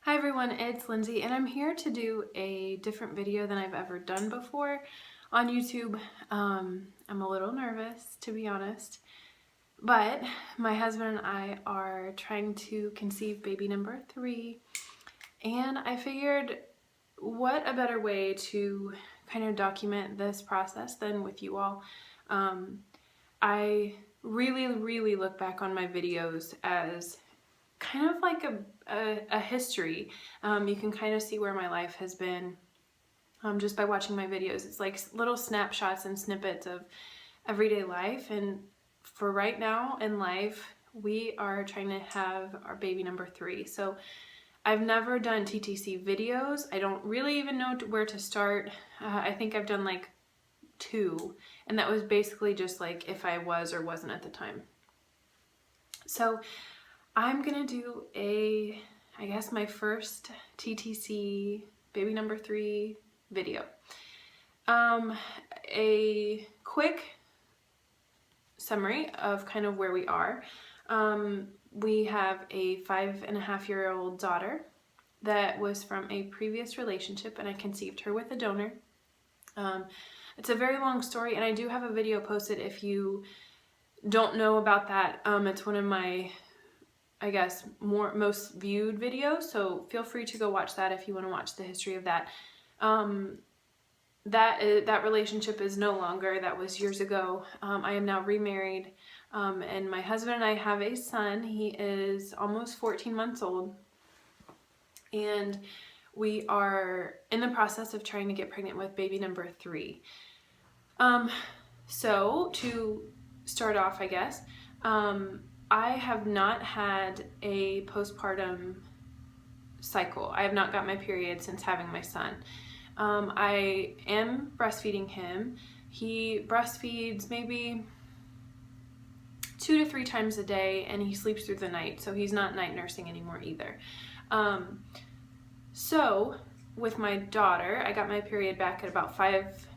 Hi everyone, it's Lindsay and I'm here to do a different video than I've ever done before on YouTube. I'm a little nervous, to be honest, but my husband and I are trying to conceive baby number 3, and I figured what a better way to kind of document this process than with you all. I really look back on my videos as kind of like a history. You can kind of see where my life has been just by watching my videos. It's like little snapshots and snippets of everyday life, and for right now in life we are trying to have our baby number 3. So I've never done TTC videos. I don't really even know where to start. I think I've done like 2, and that was basically just like if I was or wasn't at the time. So I'm gonna do I guess my first TTC baby number 3 video. A quick summary of kind of where we are. We have a 5.5-year-old daughter that was from a previous relationship, and I conceived her with a donor. It's a very long story, and I do have a video posted if you don't know about that. It's one of my, I guess, most viewed videos, so feel free to go watch that if you want to watch the history of that. That relationship is no longer. That was years ago. I am now remarried, and my husband and I have a son. He is almost 14 months old, and we are in the process of trying to get pregnant with baby number 3. So to start off, I guess, I have not had a postpartum cycle. I have not got my period since having my son. I am breastfeeding him. He breastfeeds maybe 2 to 3 times a day, and he sleeps through the night, so he's not night nursing anymore either. So with my daughter, I got my period back at about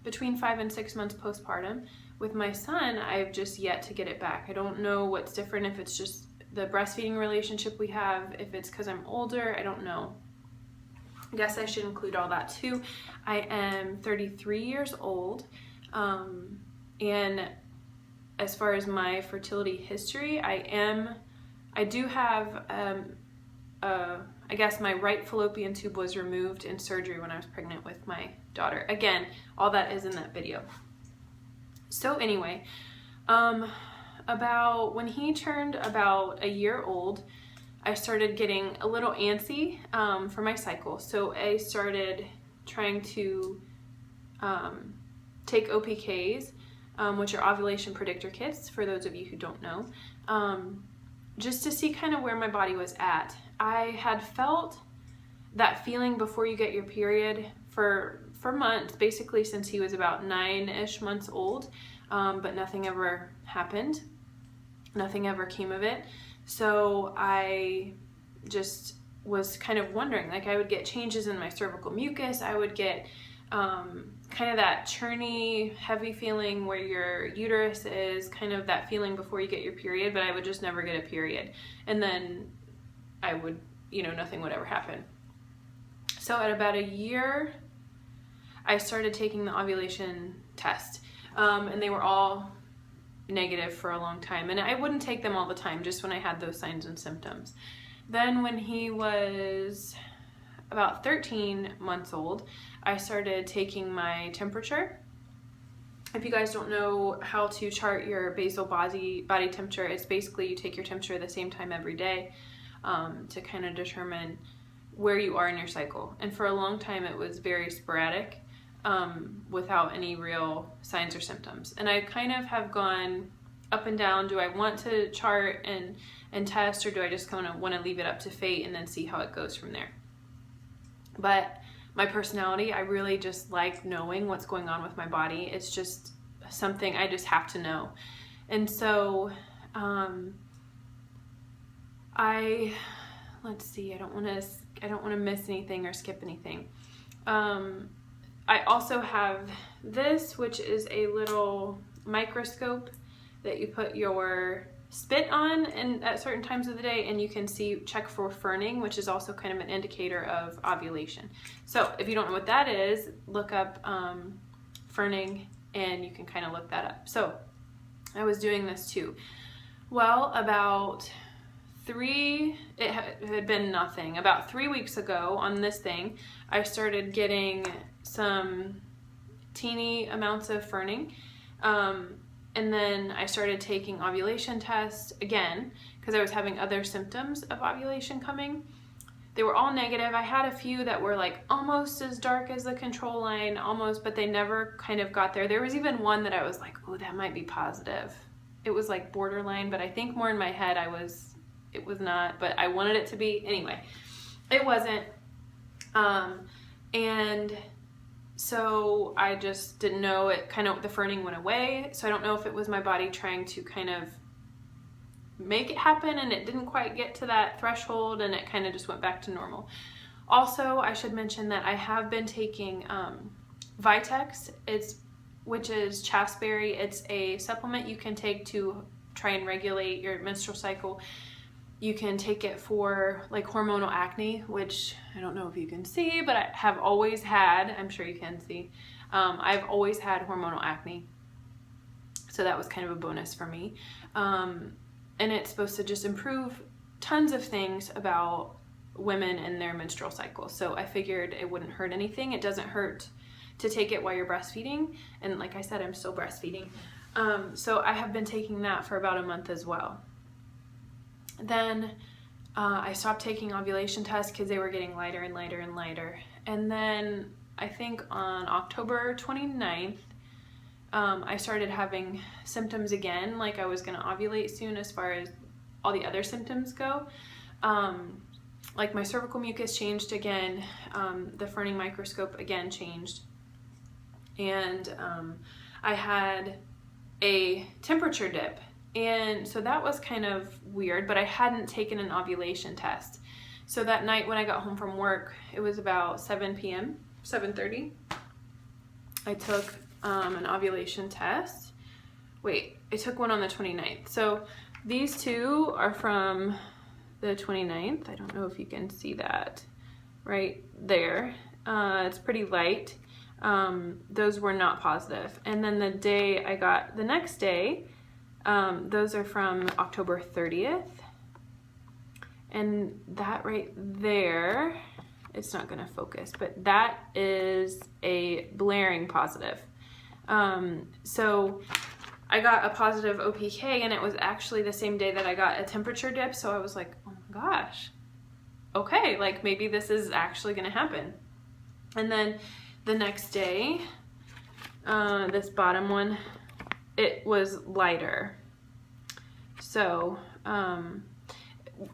between 5 and 6 months postpartum. With my son, I've just yet to get it back. I don't know what's different, if it's just the breastfeeding relationship we have, if it's because I'm older, I don't know. I guess I should include all that too. I am 33 years old, and as far as my fertility history, I do have, I guess my right fallopian tube was removed in surgery when I was pregnant with my daughter. Again, all that is in that video. So anyway, about when he turned about a year old, I started getting a little antsy for my cycle. So I started trying to take OPKs, which are ovulation predictor kits, for those of you who don't know, just to see kind of where my body was at. I had felt that feeling before you get your period for months, basically since he was about 9-ish months old, but nothing ever happened. Nothing ever came of it. So I just was kind of wondering, like I would get changes in my cervical mucus. I would get kind of that churny, heavy feeling where your uterus is, kind of that feeling before you get your period, but I would just never get a period. And then I would, nothing would ever happen. So at about a year, I started taking the ovulation test, and they were all negative for a long time, and I wouldn't take them all the time, just when I had those signs and symptoms. Then when he was about 13 months old, I started taking my temperature. If you guys don't know how to chart your basal body temperature, it's basically you take your temperature at the same time every day to kind of determine where you are in your cycle. And for a long time it was very sporadic, without any real signs or symptoms. And I kind of have gone up and down. Do I want to chart and test, or do I just kind of want to leave it up to fate and then see how it goes from there? But my personality, I really just like knowing what's going on with my body. It's just something I just have to know. And so let's see, I don't want to miss anything or skip anything. I also have this, which is a little microscope that you put your spit on at certain times of the day, and you can check for ferning, which is also kind of an indicator of ovulation. So if you don't know what that is, look up ferning and you can kind of look that up. So I was doing this too. Well, it had been nothing. About 3 weeks ago on this thing, I started getting some teeny amounts of ferning. And then I started taking ovulation tests again because I was having other symptoms of ovulation coming. They were all negative. I had a few that were like almost as dark as the control line, almost, but they never kind of got there. There was even one that I was like, oh, that might be positive. It was like borderline, but I think more in my head it was not, but I wanted it to be. Anyway, it wasn't. And so I just didn't know, the ferning went away. So I don't know if it was my body trying to kind of make it happen and it didn't quite get to that threshold and it kind of just went back to normal. Also, I should mention that I have been taking Vitex, which is chasteberry. It's a supplement you can take to try and regulate your menstrual cycle. You can take it for like hormonal acne, which I don't know if you can see, but I have always had, I'm sure you can see, I've always had hormonal acne. So that was kind of a bonus for me. And it's supposed to just improve tons of things about women and their menstrual cycle. So I figured it wouldn't hurt anything. It doesn't hurt to take it while you're breastfeeding. And like I said, I'm still breastfeeding. So I have been taking that for about a month as well. Then I stopped taking ovulation tests because they were getting lighter and lighter and lighter. And then I think on October 29th, I started having symptoms again, like I was going to ovulate soon as far as all the other symptoms go. Like my cervical mucus changed again, the ferning microscope again changed. And I had a temperature dip. And so that was kind of weird, but I hadn't taken an ovulation test. So that night when I got home from work, it was about 7 p.m., 7:30. I took an ovulation test. Wait, I took one on the 29th. So these two are from the 29th. I don't know if you can see that right there. It's pretty light. Those were not positive. And then the next day, those are from October 30th. And that right there, it's not gonna focus, but that is a blaring positive. So I got a positive OPK and it was actually the same day that I got a temperature dip. So I was like, oh my gosh, okay, like maybe this is actually gonna happen. And then the next day, this bottom one, it was lighter. So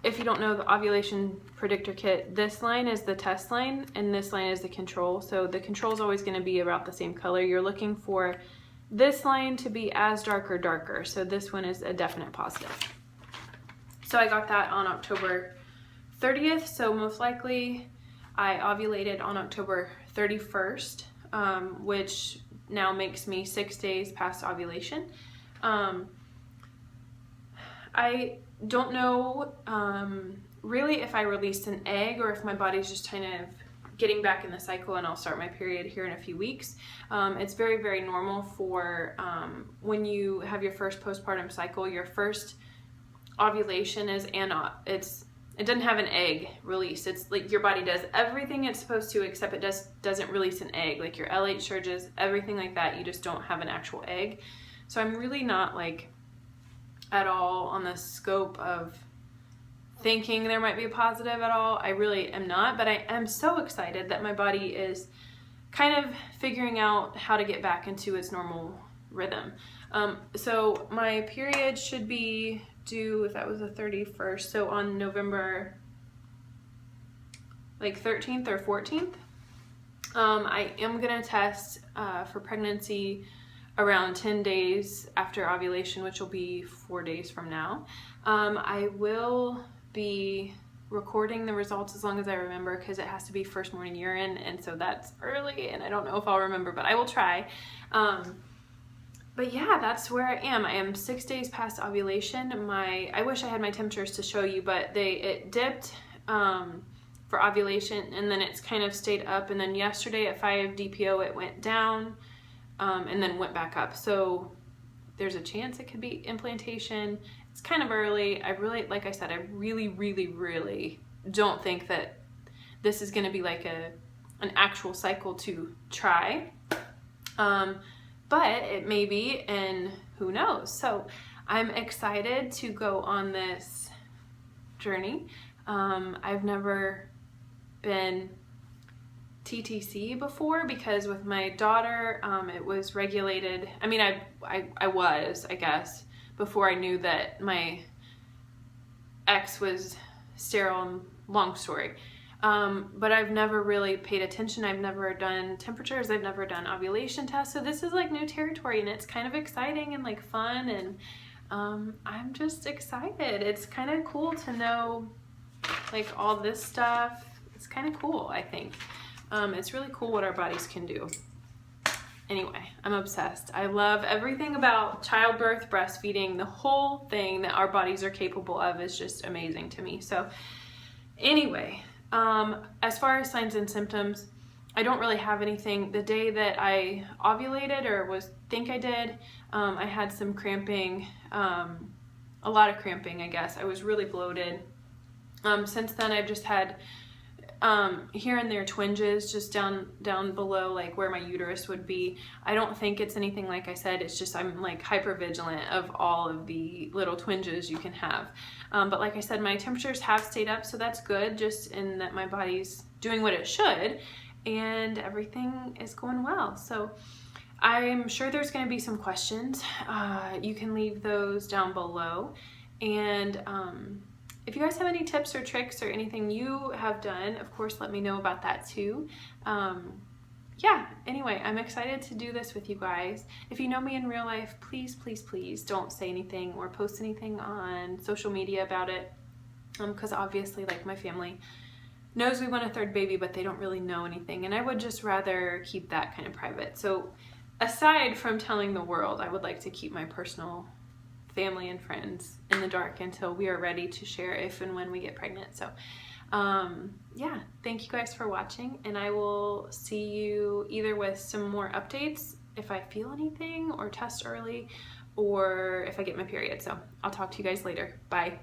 if you don't know the ovulation predictor kit, this line is the test line and this line is the control. So the control is always going to be about the same color. You're looking for this line to be as dark or darker. So this one is a definite positive. So I got that on October 30th. So most likely I ovulated on October 31st, which now makes me 6 days past ovulation. I don't know really if I released an egg or if my body's just kind of getting back in the cycle and I'll start my period here in a few weeks. It's very, very normal for when you have your first postpartum cycle, your first ovulation is it doesn't have an egg release. It's like your body does everything it's supposed to except it doesn't release an egg. Like your LH surges, everything like that, you just don't have an actual egg. So I'm really not like at all on the scope of thinking there might be a positive at all. I really am not, but I am so excited that my body is kind of figuring out how to get back into its normal rhythm. So my period should be due, if that was the 31st, so on November like 13th or 14th. I am gonna test for pregnancy around 10 days after ovulation, which will be 4 days from now. I will be recording the results as long as I remember because it has to be first morning urine, and so that's early and I don't know if I'll remember, but I will try. But yeah, that's where I am. I am 6 days past ovulation. I wish I had my temperatures to show you, but it dipped for ovulation, and then it's kind of stayed up, and then yesterday at 5 DPO it went down, and then went back up. So there's a chance it could be implantation. It's kind of early. Like I said, I really don't think that this is going to be like an actual cycle to try. But it may be, and who knows. So I'm excited to go on this journey. I've never been TTC before because with my daughter, it was regulated. I mean, I was, I guess, before I knew that my ex was sterile, long story. But I've never really paid attention. I've never done temperatures. I've never done ovulation tests. So this is like new territory, and it's kind of exciting and like fun. And I'm just excited. It's kind of cool to know like all this stuff. It's kind of cool, I think. It's really cool what our bodies can do. Anyway, I'm obsessed. I love everything about childbirth, breastfeeding, the whole thing that our bodies are capable of is just amazing to me. So anyway, as far as signs and symptoms, I don't really have anything. The day that I ovulated, or think I did, I had some cramping, a lot of cramping, I guess. I was really bloated. Since then, I've just had here and there twinges just down below, like where my uterus would be. I don't think it's anything, like I said. It's just I'm like hyper vigilant of all of the little twinges you can have. But like I said, my temperatures have stayed up, so that's good, just in that my body's doing what it should, and everything is going well. So I'm sure there's going to be some questions. You can leave those down below, and if you guys have any tips or tricks or anything you have done, of course, let me know about that too. Yeah, anyway, I'm excited to do this with you guys. If you know me in real life, please don't say anything or post anything on social media about it, because obviously, like, my family knows we want a third baby, but they don't really know anything, and I would just rather keep that kind of private. So aside from telling the world, I would like to keep my personal family and friends in the dark until we are ready to share if and when we get pregnant. So yeah, thank you guys for watching, and I will see you either with some more updates if I feel anything, or test early, or if I get my period. So I'll talk to you guys later. Bye.